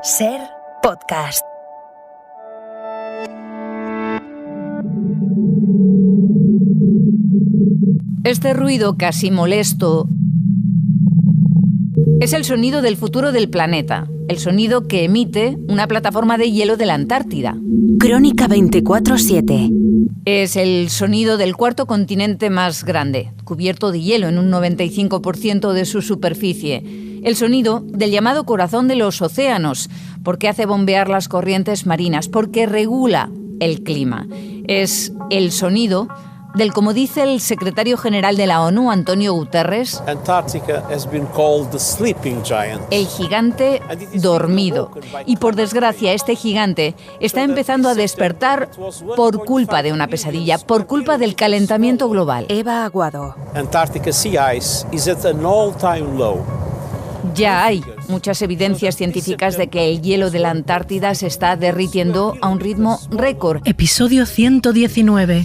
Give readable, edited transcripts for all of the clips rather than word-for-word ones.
Ser Podcast. Este ruido casi molesto es el sonido del futuro del planeta, el sonido que emite una plataforma de hielo de la Antártida. Crónica 24/7. Es el sonido del cuarto continente más grande, cubierto de hielo en un 95% de su superficie. El sonido del llamado corazón de los océanos, porque hace bombear las corrientes marinas, porque regula el clima. Es el sonido del, como dice el secretario general de la ONU, Antonio Guterres, el gigante dormido. Y por desgracia, este gigante está empezando a despertar por culpa de una pesadilla, por culpa del calentamiento global. Eva Aguado. Antarctica sea ice is at an all-time low. Ya hay muchas evidencias científicas de que el hielo de la Antártida se está derritiendo a un ritmo récord. Episodio 119.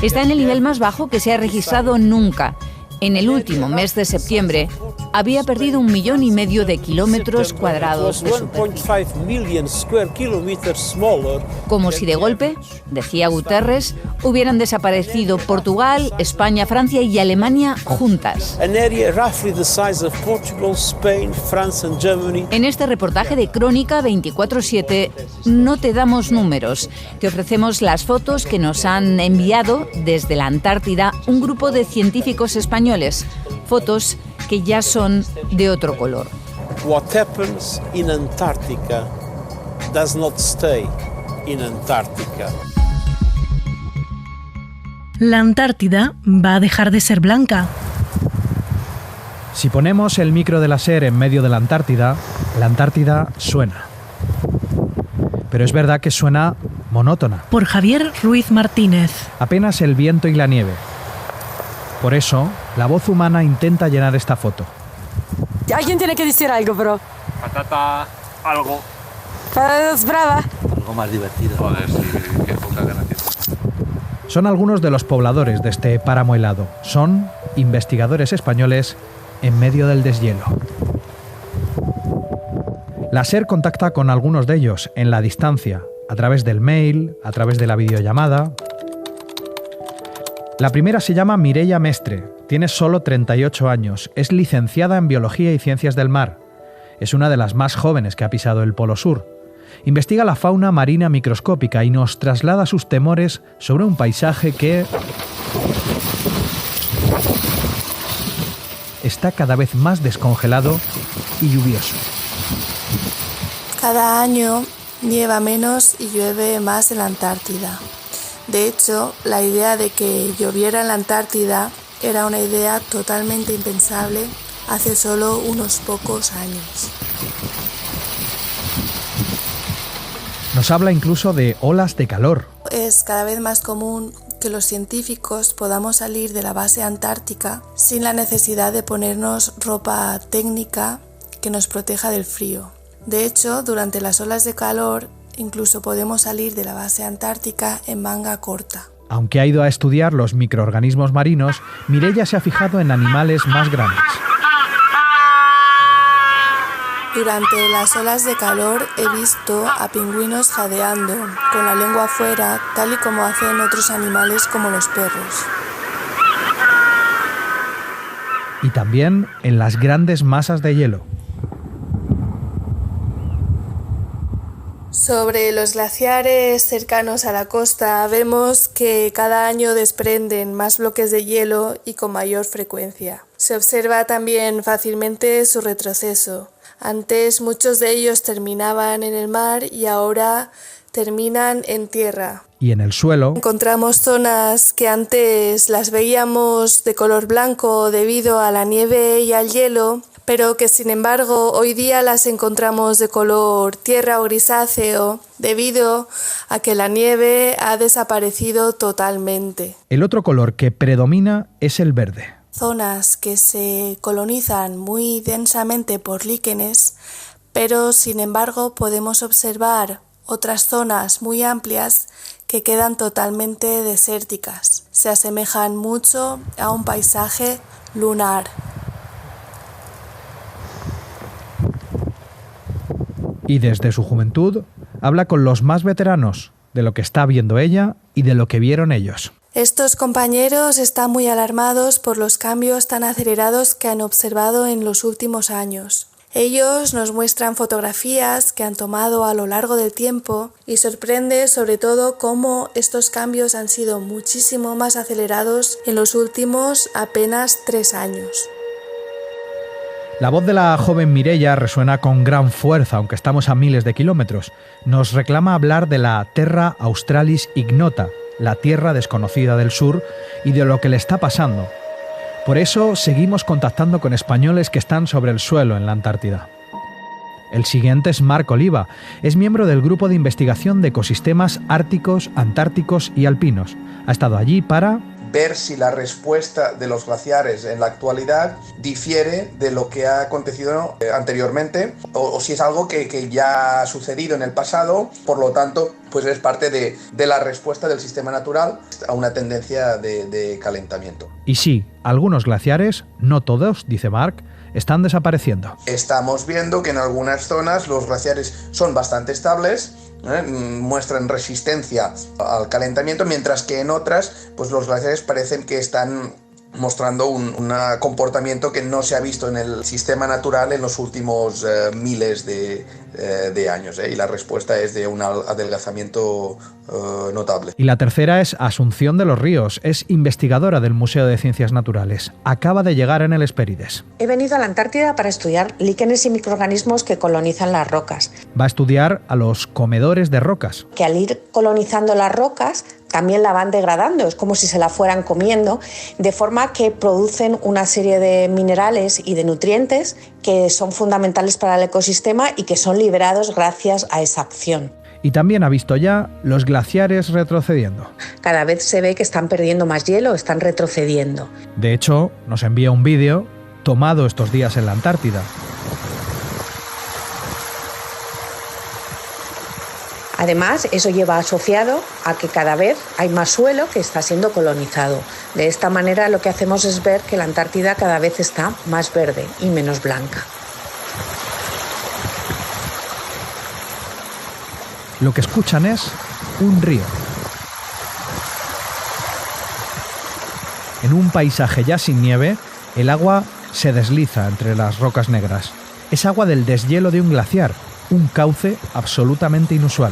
Está en el nivel más bajo que se ha registrado nunca. En el último mes de septiembre había perdido 1,5 millones de kilómetros cuadrados de superficie. Como si de golpe, decía Guterres, hubieran desaparecido Portugal, España, Francia y Alemania juntas. En este reportaje de Crónica 24/7 no te damos números, te ofrecemos las fotos que nos han enviado desde la Antártida un grupo de científicos españoles, fotos que ya son de otro color. What happens in Antarctica does not stay in Antarctica. La Antártida va a dejar de ser blanca. Si ponemos el micro de la SER en medio de la Antártida suena. Pero es verdad que suena monótona. Por Javier Ruiz Martínez. Apenas el viento y la nieve. Por eso, la voz humana intenta llenar esta foto. Alguien tiene que decir algo, bro. Patata, algo. Es brava. Algo más divertido. Joder, sí, qué poca gana tiene. Son algunos de los pobladores de este páramo helado. Son investigadores españoles en medio del deshielo. La SER contacta con algunos de ellos en la distancia, a través del mail, a través de la videollamada. La primera se llama Mireia Mestre, tiene solo 38 años, es licenciada en Biología y Ciencias del Mar. Es una de las más jóvenes que ha pisado el Polo Sur. Investiga la fauna marina microscópica y nos traslada sus temores sobre un paisaje que está cada vez más descongelado y lluvioso. Cada año nieva menos y llueve más en la Antártida. De hecho, la idea de que lloviera en la Antártida era una idea totalmente impensable hace solo unos pocos años. Nos habla incluso de olas de calor. Es cada vez más común que los científicos podamos salir de la base antártica sin la necesidad de ponernos ropa técnica que nos proteja del frío. De hecho, durante las olas de calor, incluso podemos salir de la base antártica en manga corta. Aunque ha ido a estudiar los microorganismos marinos, Mireia se ha fijado en animales más grandes. Durante las olas de calor he visto a pingüinos jadeando, con la lengua afuera, tal y como hacen otros animales como los perros. Y también en las grandes masas de hielo. Sobre los glaciares cercanos a la costa vemos que cada año desprenden más bloques de hielo y con mayor frecuencia. Se observa también fácilmente su retroceso. Antes muchos de ellos terminaban en el mar y ahora terminan en tierra. Y en el suelo Encontramos zonas que antes las veíamos de color blanco debido a la nieve y al hielo, pero que sin embargo hoy día las encontramos de color tierra o grisáceo debido a que la nieve ha desaparecido totalmente. el otro color que predomina es el verde. Zonas que se colonizan muy densamente por líquenes, pero sin embargo podemos observar otras zonas muy amplias que quedan totalmente desérticas. Se asemejan mucho a un paisaje lunar. Y desde su juventud habla con los más veteranos de lo que está viendo ella y de lo que vieron ellos. Estos compañeros están muy alarmados por los cambios tan acelerados que han observado en los últimos años. Ellos nos muestran fotografías que han tomado a lo largo del tiempo y sorprende sobre todo cómo estos cambios han sido muchísimo más acelerados en los últimos apenas 3 años. La voz de la joven Mireia resuena con gran fuerza, aunque estamos a miles de kilómetros. Nos reclama hablar de la Terra Australis Ignota, la tierra desconocida del sur, y de lo que le está pasando. Por eso seguimos contactando con españoles que están sobre el suelo en la Antártida. El siguiente es Marc Oliva. Es miembro del Grupo de Investigación de Ecosistemas Árticos, Antárticos y Alpinos. Ha estado allí para ver si la respuesta de los glaciares en la actualidad difiere de lo que ha acontecido anteriormente o si es algo que ya ha sucedido en el pasado, por lo tanto pues es parte de la respuesta del sistema natural a una tendencia de calentamiento. Y sí, algunos glaciares, no todos, dice Marc, están desapareciendo. Estamos viendo que en algunas zonas los glaciares son bastante estables, muestran resistencia al calentamiento, mientras que en otras pues los glaciares parecen que están mostrando un comportamiento que no se ha visto en el sistema natural en los últimos miles de años, y la respuesta es de un adelgazamiento notable. Y la tercera es Asunción de los Ríos, es investigadora del Museo de Ciencias Naturales. Acaba de llegar en el Hespérides. He venido a la Antártida para estudiar líquenes y microorganismos que colonizan las rocas. Va a estudiar a los comedores de rocas. Que al ir colonizando las rocas también la van degradando, es como si se la fueran comiendo, de forma que producen una serie de minerales y de nutrientes que son fundamentales para el ecosistema y que son liberados gracias a esa acción. Y también ha visto ya los glaciares retrocediendo. Cada vez se ve que están perdiendo más hielo, están retrocediendo. De hecho, nos envía un vídeo tomado estos días en la Antártida. Además, eso lleva asociado a que cada vez hay más suelo que está siendo colonizado. De esta manera lo que hacemos es ver que la Antártida cada vez está más verde y menos blanca. Lo que escuchan es un río. En un paisaje ya sin nieve, el agua se desliza entre las rocas negras. Es agua del deshielo de un glaciar, un cauce absolutamente inusual.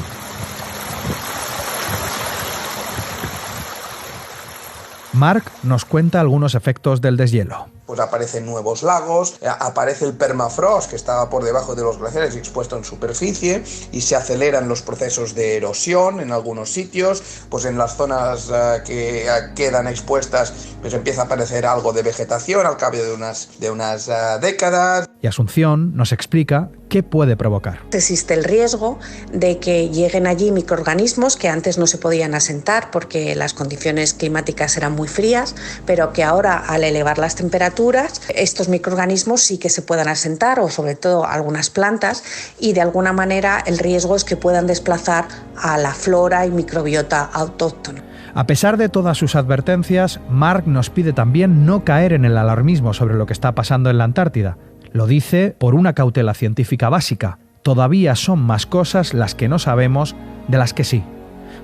Marc nos cuenta algunos efectos del deshielo. Pues aparecen nuevos lagos, aparece el permafrost que estaba por debajo de los glaciares expuesto en superficie y se aceleran los procesos de erosión en algunos sitios, pues en las zonas que quedan expuestas pues empieza a aparecer algo de vegetación al cabo de unas décadas. Y Asunción nos explica qué puede provocar. Existe el riesgo de que lleguen allí microorganismos que antes no se podían asentar porque las condiciones climáticas eran muy frías, pero que ahora al elevar las temperaturas estos microorganismos sí que se puedan asentar, o sobre todo algunas plantas, y de alguna manera el riesgo es que puedan desplazar a la flora y microbiota autóctona. A pesar de todas sus advertencias, Marc nos pide también no caer en el alarmismo sobre lo que está pasando en la Antártida. Lo dice por una cautela científica básica. Todavía son más cosas las que no sabemos de las que sí.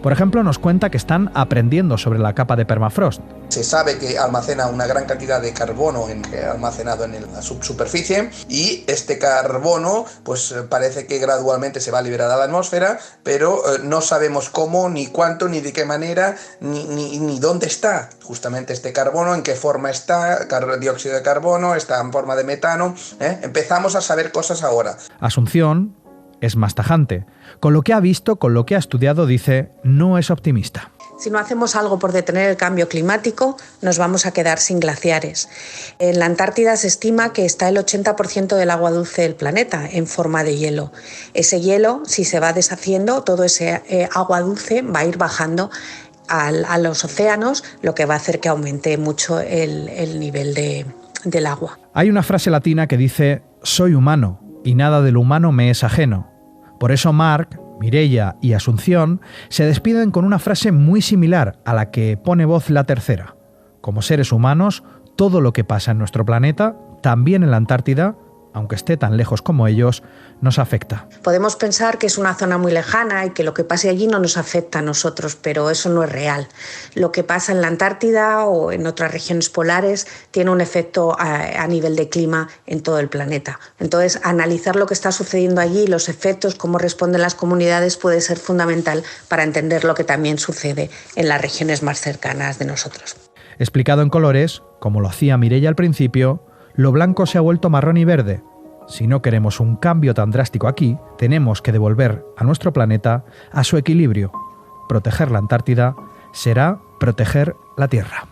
Por ejemplo, nos cuenta que están aprendiendo sobre la capa de permafrost. Se sabe que almacena una gran cantidad de carbono almacenado en la subsuperficie y este carbono pues parece que gradualmente se va a liberar a la atmósfera, pero no sabemos cómo, ni cuánto, ni de qué manera, ni dónde está justamente este carbono, en qué forma está, dióxido de carbono, está en forma de metano. Empezamos a saber cosas ahora. Asunción es más tajante. Con lo que ha visto, con lo que ha estudiado, dice, no es optimista. Si no hacemos algo por detener el cambio climático, nos vamos a quedar sin glaciares. En la Antártida se estima que está el 80% del agua dulce del planeta en forma de hielo. Ese hielo, si se va deshaciendo, todo ese agua dulce va a ir bajando a los océanos, lo que va a hacer que aumente mucho el nivel del agua. Hay una frase latina que dice, soy humano y nada del humano me es ajeno. Por eso Marc, Mireia y Asunción se despiden con una frase muy similar a la que pone voz la tercera. Como seres humanos, todo lo que pasa en nuestro planeta, también en la Antártida, aunque esté tan lejos como ellos, nos afecta. Podemos pensar que es una zona muy lejana y que lo que pase allí no nos afecta a nosotros, pero eso no es real. Lo que pasa en la Antártida o en otras regiones polares tiene un efecto a nivel de clima en todo el planeta. Entonces, analizar lo que está sucediendo allí, los efectos, cómo responden las comunidades, puede ser fundamental para entender lo que también sucede en las regiones más cercanas de nosotros. Explicado en colores, como lo hacía Mireia al principio, lo blanco se ha vuelto marrón y verde. Si no queremos un cambio tan drástico aquí, tenemos que devolver a nuestro planeta a su equilibrio. Proteger la Antártida será proteger la Tierra.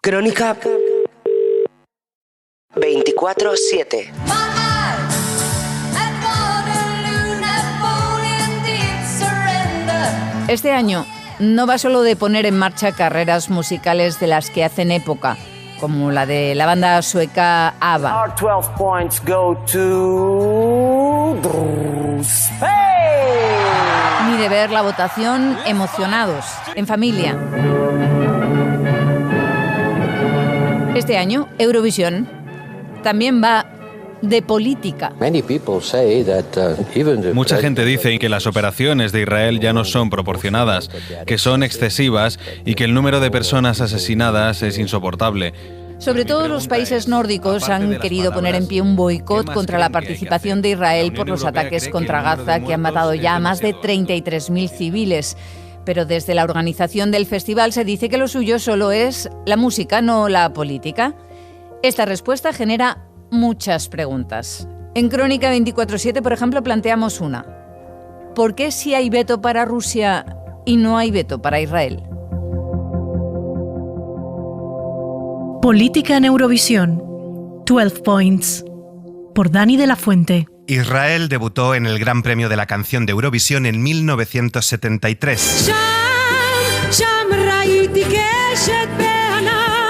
Crónica 24/7. Este año no va solo de poner en marcha carreras musicales de las que hacen época, como la de la banda sueca ABBA. Our 12 points go to Spain. Ni de ver la votación emocionados, en familia. Este año, Eurovisión también va de política. Mucha gente dice que las operaciones de Israel ya no son proporcionadas, que son excesivas y que el número de personas asesinadas es insoportable. Sobre todo los países nórdicos han querido poner en pie un boicot contra la participación de Israel por los ataques contra Gaza que han matado ya a más de 33.000 civiles. Pero desde la organización del festival se dice que lo suyo solo es la música, no la política. Esta respuesta genera muchas preguntas. En Crónica 24/7, por ejemplo, planteamos una. ¿Por qué sí hay veto para Rusia y no hay veto para Israel? Política en Eurovisión. 12 Points. Por Dani de la Fuente. Israel debutó en el Gran Premio de la Canción de Eurovisión en 1973.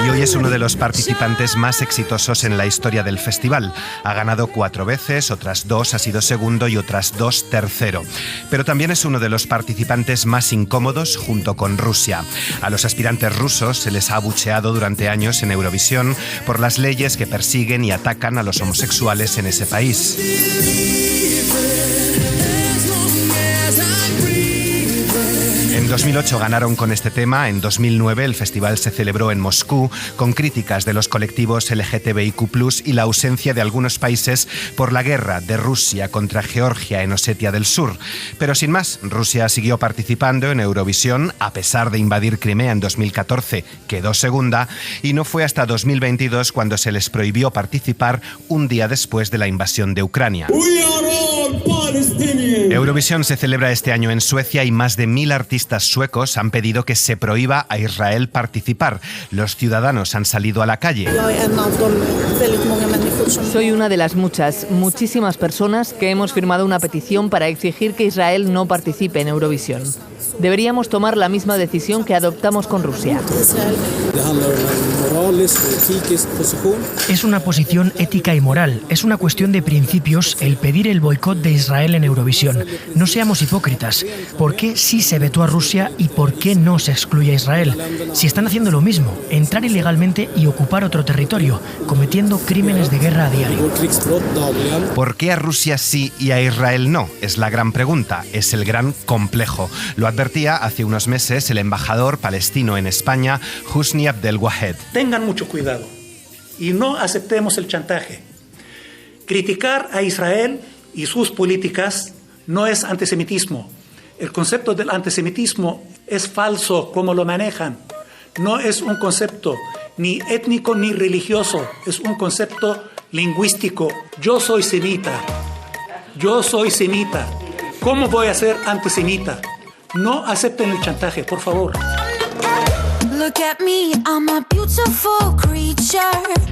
Y hoy es uno de los participantes más exitosos en la historia del festival. Ha ganado 4 veces, otras 2 ha sido segundo y otras 2 tercero. Pero también es uno de los participantes más incómodos junto con Rusia. A los aspirantes rusos se les ha abucheado durante años en Eurovisión por las leyes que persiguen y atacan a los homosexuales en ese país. En 2008 ganaron con este tema, en 2009 el festival se celebró en Moscú con críticas de los colectivos LGTBIQ+, y la ausencia de algunos países por la guerra de Rusia contra Georgia en Osetia del Sur. Pero sin más, Rusia siguió participando en Eurovisión a pesar de invadir Crimea en 2014, quedó segunda, y no fue hasta 2022 cuando se les prohibió participar un día después de la invasión de Ucrania. Eurovisión se celebra este año en Suecia y más de 1000 artistas suecos han pedido que se prohíba a Israel participar. Los ciudadanos han salido a la calle. Soy una de las muchísimas personas que hemos firmado una petición para exigir que Israel no participe en Eurovisión. Deberíamos tomar la misma decisión que adoptamos con Rusia. Es una posición ética y moral. Es una cuestión de principios el pedir el boicot de Israel en Eurovisión. No seamos hipócritas. ¿Por qué sí se vetó a Rusia y por qué no se excluye a Israel? Si están haciendo lo mismo, entrar ilegalmente y ocupar otro territorio, cometiendo crímenes de guerra a diario. ¿Por qué a Rusia sí y a Israel no? Es la gran pregunta, es el gran complejo. Lo advertía hace unos meses el embajador palestino en España, Husni Abdelwahed. Tengan mucho cuidado y no aceptemos el chantaje. Criticar a Israel y sus políticas no es antisemitismo. El concepto del antisemitismo es falso como lo manejan. No es un concepto ni étnico ni religioso, es un concepto lingüístico. Yo soy semita. ¿Cómo voy a ser antisemita? No acepten el chantaje, por favor.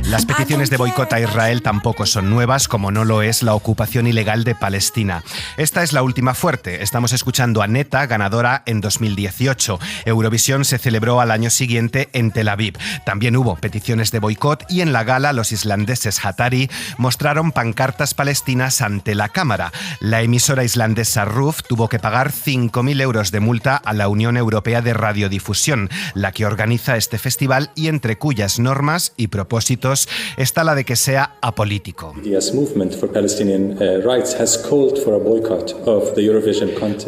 Las peticiones de boicot a Israel tampoco son nuevas, como no lo es la ocupación ilegal de Palestina. Esta es la última fuerte. Estamos escuchando a Neta, ganadora en 2018. Eurovisión se celebró al año siguiente en Tel Aviv. También hubo peticiones de boicot y en la gala los islandeses Hattari mostraron pancartas palestinas ante la cámara. La emisora islandesa RÚV tuvo que pagar 5.000 euros de multa a la Unión Europea de Radiodifusión, la que organiza este festival y entre cuyas normas y propósitos está la de que sea apolítico.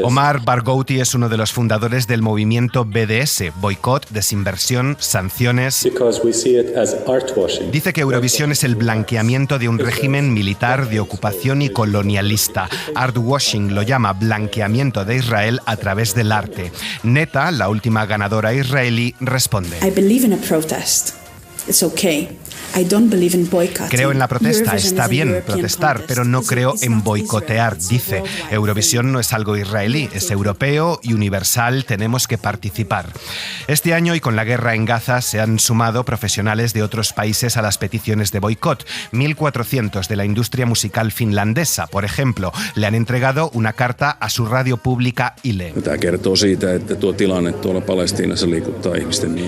Omar Barghouti es uno de los fundadores del movimiento BDS, boicot, desinversión, sanciones. Dice que Eurovisión es el blanqueamiento de un régimen militar de ocupación y colonialista. Artwashing lo llama blanqueamiento de Israel a través del arte. Neta, la última ganadora israelí, responde: creo en la protesta, está bien protestar, pero no creo en boicotear, dice. Eurovisión no es algo israelí, es europeo y universal, tenemos que participar. Este año y con la guerra en Gaza se han sumado profesionales de otros países a las peticiones de boicot. 1.400 de la industria musical finlandesa, por ejemplo, le han entregado una carta a su radio pública YLE.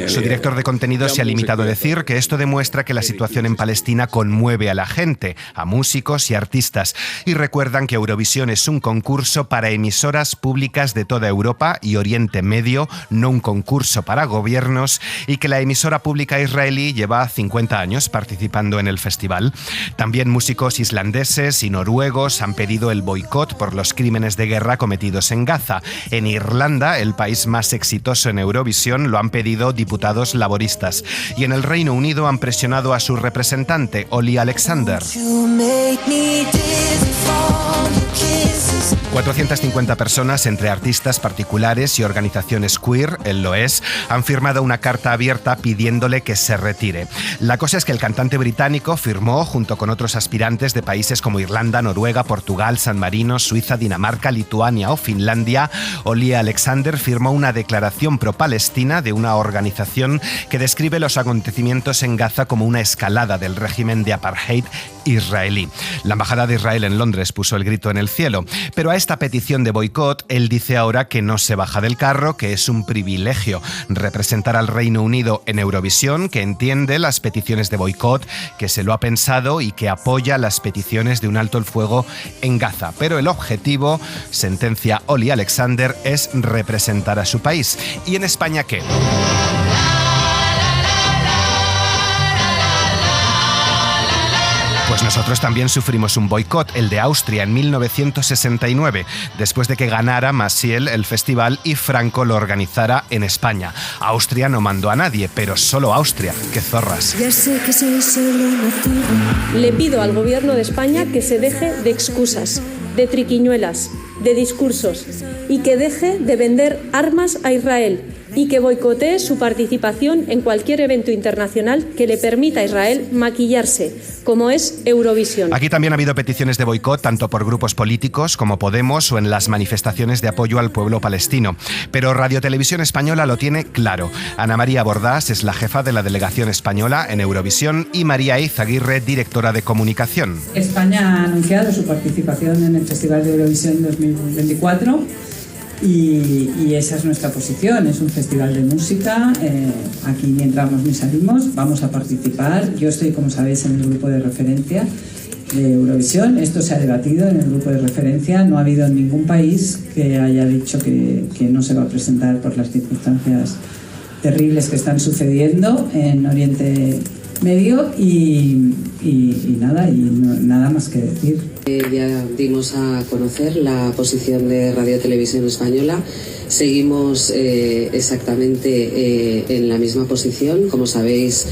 Su director de contenido se ha limitado a decir que esto demuestra que la situación en Palestina conmueve a la gente, a músicos y artistas, y recuerdan que Eurovisión es un concurso para emisoras públicas de toda Europa y Oriente Medio, no un concurso para gobiernos, y que la emisora pública israelí lleva 50 años participando en el festival. También músicos islandeses y noruegos han pedido el boicot por los crímenes de guerra cometidos en Gaza. En Irlanda, el país más exitoso en Eurovisión, lo han pedido diputados laboristas. Y en el Reino Unido han presionado a su representante, Olly Alexander. 450 personas, entre artistas particulares y organizaciones queer, él lo es, han firmado una carta abierta pidiéndole que se retire. La cosa es que el cantante británico firmó, junto con otros aspirantes de países como Irlanda, Noruega, Portugal, San Marino, Suiza, Dinamarca, Lituania o Finlandia. Olly Alexander firmó una declaración pro-palestina de una organización que describe los acontecimientos en Gaza como una escalada del régimen de apartheid israelí. La embajada de Israel en Londres puso el grito en el cielo, pero a esta petición de boicot, él dice ahora que no se baja del carro, que es un privilegio representar al Reino Unido en Eurovisión, que entiende las peticiones de boicot, que se lo ha pensado y que apoya las peticiones de un alto el fuego en Gaza. Pero el objetivo, sentencia Olly Alexander, es representar a su país. ¿Y en España qué? Pues nosotros también sufrimos un boicot, el de Austria en 1969, después de que ganara Maciel el festival y Franco lo organizara en España. Austria no mandó a nadie, pero solo Austria. ¡Qué zorras! Ya sé que soy solo nacido. Le pido al gobierno de España que se deje de excusas, de triquiñuelas, de discursos y que deje de vender armas a Israel y que boicotee su participación en cualquier evento internacional que le permita a Israel maquillarse, como es Eurovisión. Aquí también ha habido peticiones de boicot, tanto por grupos políticos como Podemos o en las manifestaciones de apoyo al pueblo palestino. Pero Radio Televisión Española lo tiene claro. Ana María Bordás es la jefa de la delegación española en Eurovisión y María Eizaguirre, directora de comunicación. España ha anunciado su participación en el Festival de Eurovisión 2024. Y esa es nuestra posición, es un festival de música, aquí ni entramos ni salimos, vamos a participar. Yo estoy, como sabéis, en el grupo de referencia de Eurovisión. Esto se ha debatido en el grupo de referencia, no ha habido ningún país que haya dicho que no se va a presentar por las circunstancias terribles que están sucediendo en Oriente Medio y nada más que decir. Ya dimos a conocer la posición de Radio Televisión Española. Seguimos exactamente en la misma posición. Como sabéis,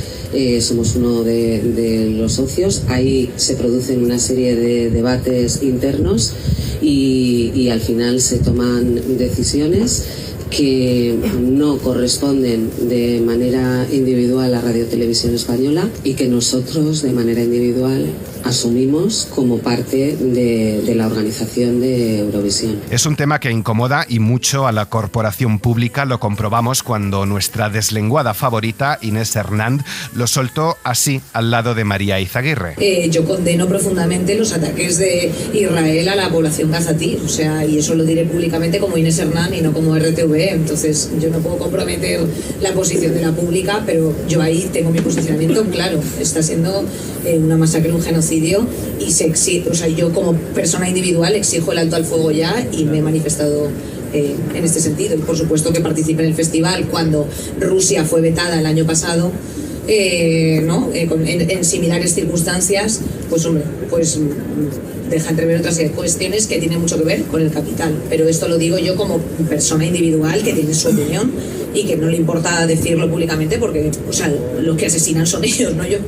somos uno de los socios. Ahí se producen una serie de debates internos y al final se toman decisiones que no corresponden de manera individual a Radio Televisión Española y que nosotros de manera individual asumimos como parte de la organización de Eurovisión. Es un tema que incomoda y mucho a la corporación pública. Lo comprobamos cuando nuestra deslenguada favorita, Inés Hernández, lo soltó así al lado de María Izaguirre. Yo condeno profundamente los ataques de Israel a la población gazatí, o sea, y eso lo diré públicamente como Inés Hernández y no como RTV. Entonces yo no puedo comprometer la posición de la pública, pero yo ahí tengo mi posicionamiento claro. Está siendo una masacre, un genocidio, y o sea, yo como persona individual exijo el alto al fuego ya, y me he manifestado en este sentido. Y por supuesto que participé en el festival cuando Rusia fue vetada el año pasado, ¿no? En similares circunstancias, pues hombre, pues deja entrever otras cuestiones que tienen mucho que ver con el capital. Pero esto lo digo yo como persona individual que tiene su opinión y que no le importa decirlo públicamente porque, o sea, los que asesinan son ellos, no yo.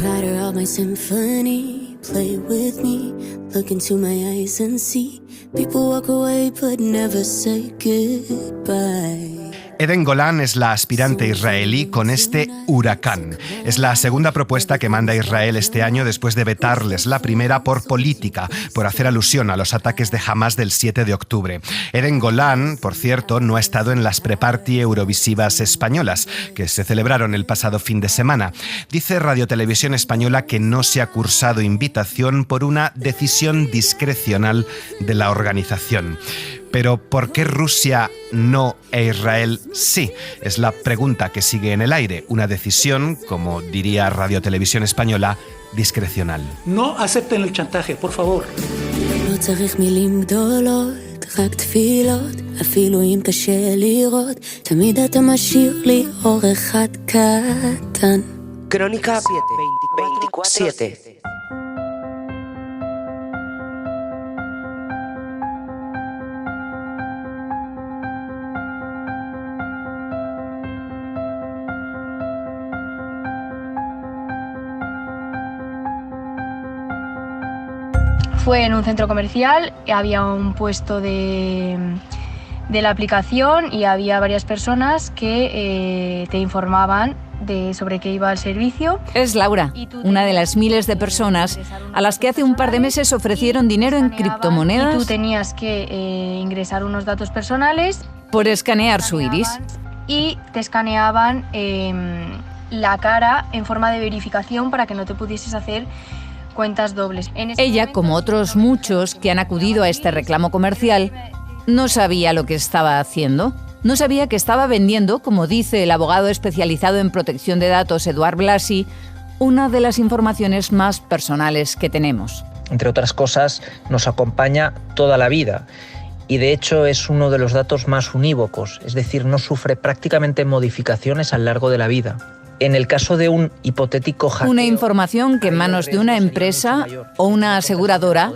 Write out my symphony, play with me, look into my eyes and see. People walk away but never say goodbye. Eden Golan es la aspirante israelí con este huracán. Es la segunda propuesta que manda Israel este año después de vetarles la primera por política, por hacer alusión a los ataques de Hamas del 7 de octubre. Eden Golan, por cierto, no ha estado en las pre-party eurovisivas españolas, que se celebraron el pasado fin de semana. Dice Radio Televisión Española que no se ha cursado invitación por una decisión discrecional de la organización. Pero ¿por qué Rusia no e Israel sí? Es la pregunta que sigue en el aire. Una decisión, como diría Radio Televisión Española, discrecional. No acepten el chantaje, por favor. לא צריך מילים גדולות, רק תפילות, אפילו אם קשה לראות, תמיד אתה משאיר לי אור אחד קטן. Crónica 24/7. Fue en un centro comercial, había un puesto de la aplicación y había varias personas que te informaban sobre qué iba el servicio. Es Laura, una de las miles de personas a las que hace un par de meses ofrecieron dinero en criptomonedas. Y tú tenías que ingresar unos datos personales. Por escanear su iris. Y te escaneaban la cara en forma de verificación para que no te pudieses hacer cuentas dobles. Ella, como otros muchos que han acudido a este reclamo comercial, no sabía lo que estaba haciendo. No sabía que estaba vendiendo, como dice el abogado especializado en protección de datos Eduard Blasi, una de las informaciones más personales que tenemos. Entre otras cosas, nos acompaña toda la vida. Y de hecho es uno de los datos más unívocos, es decir, no sufre prácticamente modificaciones a lo largo de la vida. En el caso de un hipotético hackeo, una información que en manos de una empresa o una aseguradora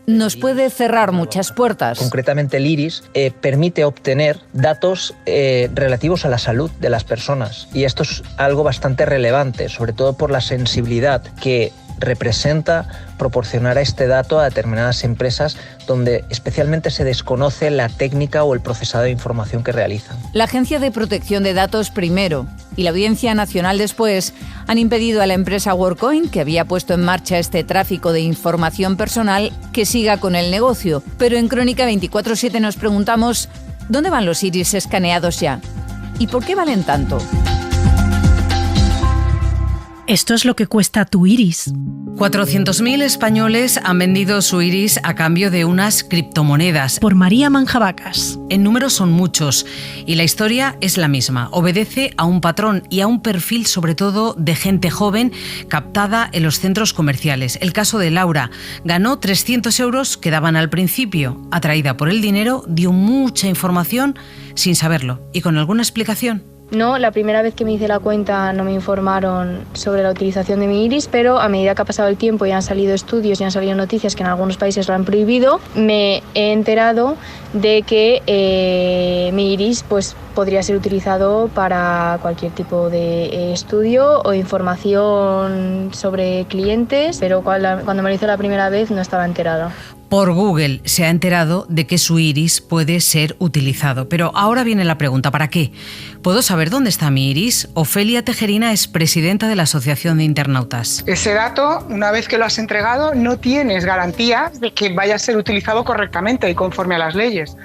nos puede cerrar muchas puertas. Concretamente el iris permite obtener datos relativos a la salud de las personas. Y esto es algo bastante relevante, sobre todo por la sensibilidad que representa proporcionar este dato a determinadas empresas donde especialmente se desconoce la técnica o el procesado de información que realizan. La Agencia de Protección de Datos primero y la Audiencia Nacional después han impedido a la empresa WorldCoin, que había puesto en marcha este tráfico de información personal, que siga con el negocio. Pero en Crónica 24/7 nos preguntamos, ¿dónde van los iris escaneados ya? ¿Y por qué valen tanto? Esto es lo que cuesta tu iris. 400.000 españoles han vendido su iris a cambio de unas criptomonedas. Por María Manjabacas. En números son muchos y la historia es la misma. Obedece a un patrón y a un perfil sobre todo de gente joven captada en los centros comerciales. El caso de Laura. Ganó 300 euros que daban al principio. Atraída por el dinero, dio mucha información sin saberlo y con alguna explicación. No, la primera vez que me hice la cuenta no me informaron sobre la utilización de mi iris, pero a medida que ha pasado el tiempo y han salido estudios y han salido noticias que en algunos países lo han prohibido, me he enterado de que mi iris pues, podría ser utilizado para cualquier tipo de estudio o información sobre clientes, pero cuando me lo hizo la primera vez no estaba enterada. por Google se ha enterado de que su iris puede ser utilizado. Pero ahora viene la pregunta, ¿para qué? ¿Puedo saber dónde está mi iris? Ofelia Tejerina es presidenta de la Asociación de Internautas. Ese dato, una vez que lo has entregado, no tienes garantías de que vaya a ser utilizado correctamente y conforme a las leyes.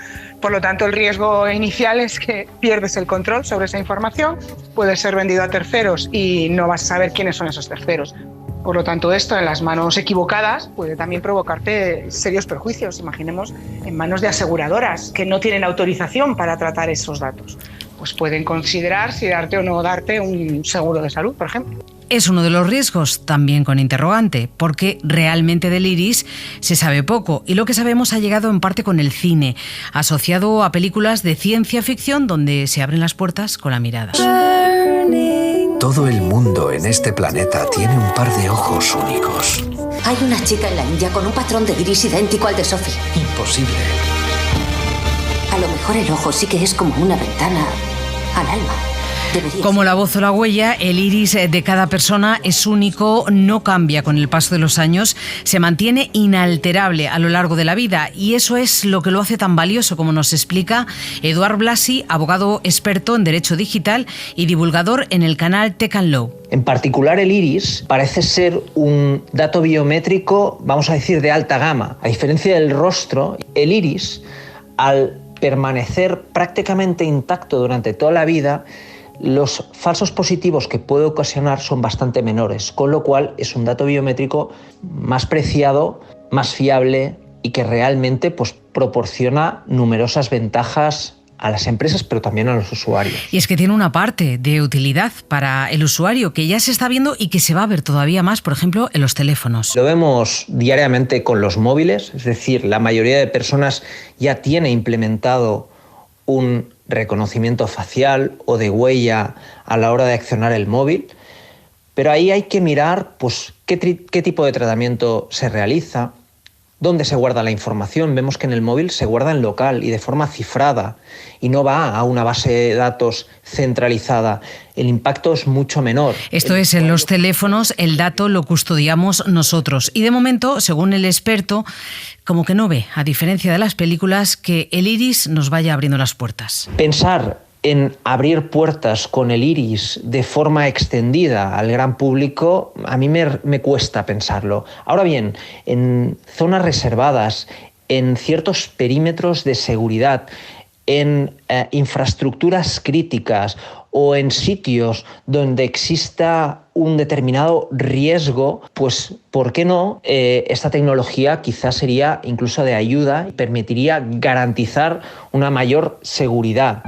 Por lo tanto, el riesgo inicial es que pierdes el control sobre esa información, puede ser vendido a terceros y no vas a saber quiénes son esos terceros. Por lo tanto, esto en las manos equivocadas puede también provocarte serios perjuicios. Imaginemos en manos de aseguradoras que no tienen autorización para tratar esos datos. Pues pueden considerar si darte o no darte un seguro de salud, por ejemplo. Es uno de los riesgos, también con interrogante, porque realmente del iris se sabe poco y lo que sabemos ha llegado en parte con el cine, asociado a películas de ciencia ficción donde se abren las puertas con la mirada. Todo el mundo en este planeta tiene un par de ojos únicos. Hay una chica en la India con un patrón de iris idéntico al de Sophie. Imposible. A lo mejor el ojo sí que es como una ventana al alma. Como la voz o la huella, el iris de cada persona es único, no cambia con el paso de los años, se mantiene inalterable a lo largo de la vida y eso es lo que lo hace tan valioso, como nos explica Eduard Blasi, abogado experto en derecho digital y divulgador en el canal Tech and Law. En particular, el iris parece ser un dato biométrico, vamos a decir, de alta gama. A diferencia del rostro, el iris, al permanecer prácticamente intacto durante toda la vida, los falsos positivos que puede ocasionar son bastante menores, con lo cual es un dato biométrico más preciado, más fiable y que realmente proporciona numerosas ventajas a las empresas, pero también a los usuarios. Y es que tiene una parte de utilidad para el usuario que ya se está viendo y que se va a ver todavía más, por ejemplo, en los teléfonos. Lo vemos diariamente con los móviles, es decir, la mayoría de personas ya tiene implementado un reconocimiento facial o de huella a la hora de accionar el móvil, pero ahí hay que mirar qué tipo de tratamiento se realiza, dónde se guarda la información. Vemos que en el móvil se guarda en local y de forma cifrada y no va a una base de datos centralizada. El impacto es mucho menor. Esto es, en los teléfonos el dato lo custodiamos nosotros y de momento, según el experto, como que no ve, a diferencia de las películas, que el iris nos vaya abriendo las puertas. Pensar en abrir puertas con el iris de forma extendida al gran público, a mí me cuesta pensarlo. Ahora bien, en zonas reservadas, en ciertos perímetros de seguridad, en infraestructuras críticas o en sitios donde exista un determinado riesgo, pues ¿por qué no? Esta tecnología quizás sería incluso de ayuda y permitiría garantizar una mayor seguridad.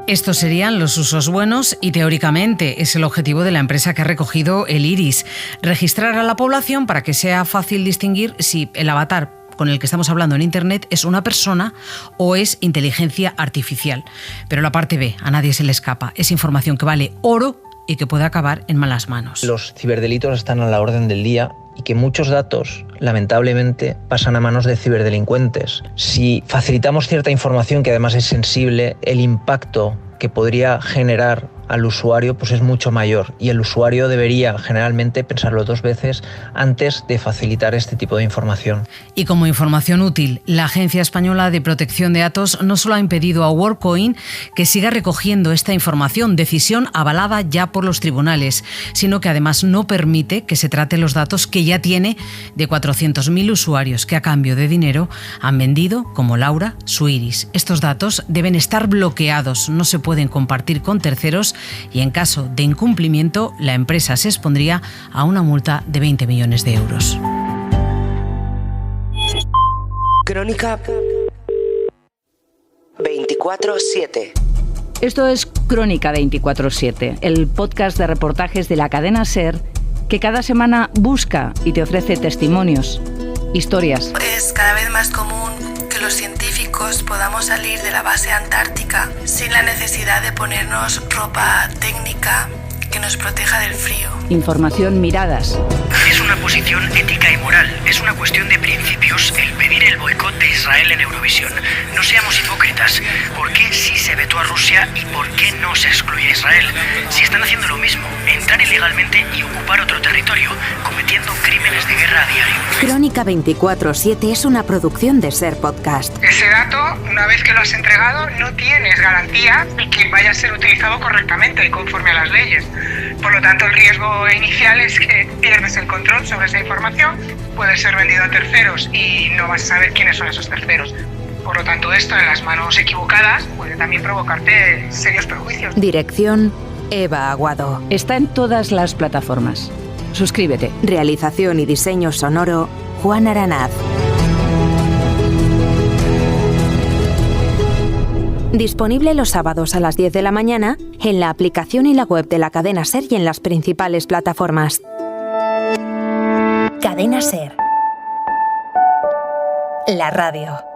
Estos serían los usos buenos y teóricamente es el objetivo de la empresa que ha recogido el iris, registrar a la población para que sea fácil distinguir si el avatar con el que estamos hablando en Internet es una persona o es inteligencia artificial. Pero la parte B, a nadie se le escapa, es información que vale oro y que puede acabar en malas manos. Los ciberdelitos están a la orden del día y que muchos datos, lamentablemente, pasan a manos de ciberdelincuentes. Si facilitamos cierta información que además es sensible, el impacto que podría generar al usuario pues es mucho mayor y el usuario debería generalmente pensarlo 2 veces antes de facilitar este tipo de información. Y como información útil, la Agencia Española de Protección de Datos no solo ha impedido a WorldCoin que siga recogiendo esta información, decisión avalada ya por los tribunales, sino que además no permite que se trate los datos que ya tiene de 400.000 usuarios que a cambio de dinero han vendido, como Laura, su iris. Estos datos deben estar bloqueados, no se pueden compartir con terceros y en caso de incumplimiento la empresa se expondría a una multa de 20 millones de euros. Crónica 24/7. Esto es Crónica 24/7, el podcast de reportajes de la cadena SER que cada semana busca y te ofrece testimonios, historias. Es cada vez más común que los científicos podamos salir de la base antártica sin la necesidad de ponernos ropa técnica que nos proteja del frío. Información, miradas. Es una posición ética y moral. Es una cuestión de principios el pedir el boicot de Israel en Eurovisión. No seamos hipócritas. ¿Por qué sí se vetó a Rusia y por qué no se excluye a Israel? Si están haciendo lo mismo, entrar ilegalmente y ocupar otro territorio, cometiendo crímenes de guerra diario. Crónica 24/7 es una producción de Ser Podcast. Ese dato, una vez que lo has entregado, no tienes garantía de que vaya a ser utilizado correctamente y conforme a las leyes. Por lo tanto, el riesgo inicial es que pierdes el control sobre esa información, puede ser vendido a terceros y no vas a saber quiénes son esos terceros. Por lo tanto, esto en las manos equivocadas puede también provocarte serios perjuicios. Dirección: Eva Aguado. Está en todas las plataformas. Suscríbete. Realización y diseño sonoro: Juan Aranaz. Disponible los sábados a las 10 de la mañana en la aplicación y la web de la cadena SER y en las principales plataformas. Cadena SER. La radio.